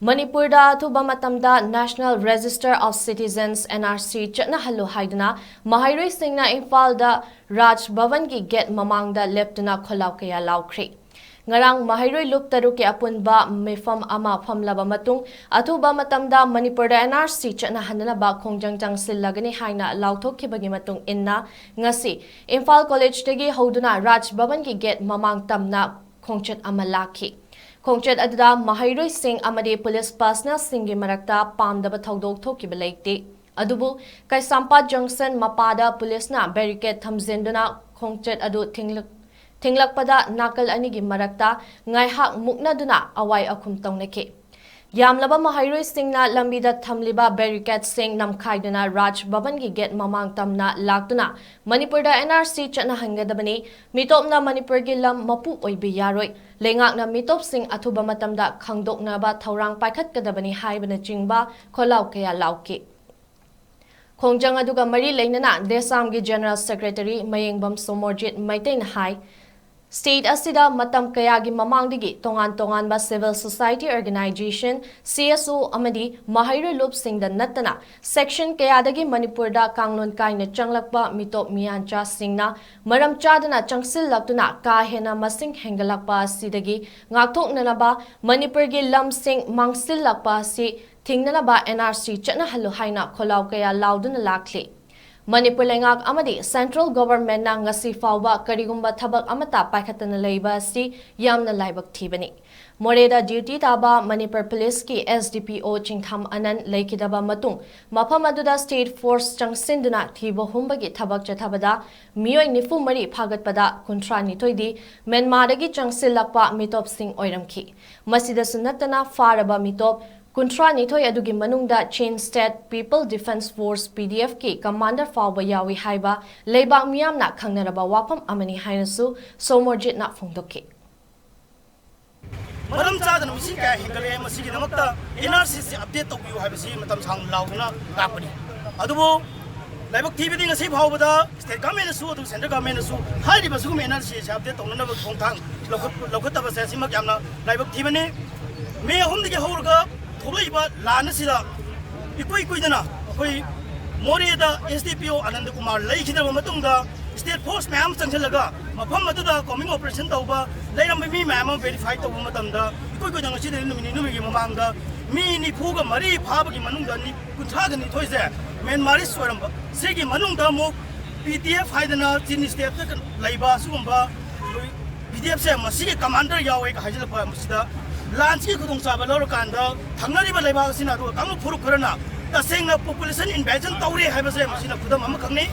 Manipurda thuba matamda National Register of Citizens NRC chatnahallu haiduna mahairoi singna Imphal-da 𝗏𝗏𝗏𝗏 gate mamangda leptuna kholaw kaya lawkhri. Ngarang mahairoi lup taruk ke apunba mifam ama famlaba matung athuba matamda Manipurda NRC chatnahanaba khongjang sillagani haina lawthokkibagi matung inna ngasi Imphal College tagi hoduna 𝗏𝗏𝗏𝗏 gate mamang tamna khongchat ama lakhi. Khongchat aduda mahairoi sing amade police personnel singi marakta pamdaba thodok thokiba leite. Adubu Kaisampa Junction mapada police na barricade thamjenduna khongchat adu thinglakpada nakal anigi marakta ngaihak muknaduna awai akhum tongnake. Yamlaba mahairoi singna lambida thamliba barricade sing namkhaiduna 𝗏𝗏𝗏𝗏𝗏 gate mamang tamna laktuna Manipurda NRC chatna hangadabani mitopna Manipurgi lam mapu oibi yaroi lengakna mitop sing athuba matamda khangdoknaba thaurang paikhatkadabani haibana chingba kholaw kaya lawki. Khongjang aduga mari leinana Desamgi General Secretary Mayengbam Somorjit Maiten hai State asida matam kayagi mamangdigi tongan ba civil society organization CSO amadi mahairoi lup singda natana section kayadagi Manipurda kanglon kaina changlakpa mitop miyancha singna maram chadana changsil laktuna ka hena masing hengalakpa sidagi ngakthoknanaba Manipurgi lam sing mangsil lakpa si thingnanaba NRC chatnahallu haina kholaw kaya lauduna lakli. Manipur lengak amadi central government na ngasi fawba karigumba thabak amata paikhatana leiba si yamna laibak thibani. Moreda duty taba Manipur police ki SDPO chingtham anan leikidaba matung mafam aduda state force changsinduna thiba humbagi thabak chathabada miyoi nifu mari phagatpada kunthra nithoidi Myanmar-dagi changsilakpa mitop sing oiramki. Masida sunatana faraba mitop Kunthra nithoi adugi manungda Chin State People Defense Force PDF ki commander fawba yawi haiba leibak miyamna khangnaraba wafam amani hainasu Somorjit na phongdokki. Maram chadana misi ka hingale masigi namakta NRC update tokbiu haibasi matam sang launa kapani. Adubo laibak TV dinga si phawbada state government su adu central government su haidi basu NRC update toknana ba khongthang lokhataba se simak yamna laibak TV ne me humdige hawrga थोलैबा लानसिदा इकुई कुइदना कोई मोरेदा SDPO Anand Kumar लैखिदबा मतुंगदा state force मैम चंगलगा मफम मदुदा कमिंग ऑपरेशन तौबा लैरम मी मैम वेरीफाई तौबा मतंदा इकुई कुइदना सिदे नुमिगी ममांगदा मी निफुगा मरी फाबगी मनुंगदा नि कुथागा नि थोइसे म्यांमारी स्वरम सेगी मनुंगदा मो PDF हाइदना चिन स्टेट लैबा सुगुंबा PDF से मसिगे कमांडर यावे का हाइजलपा मसिदा Landscape kudung sabar lor kanda, thangnari ba lebar sina tu kamu puruk kerana, taseng na population invasion tauri hai bahasa masih na kudam amak kang ni.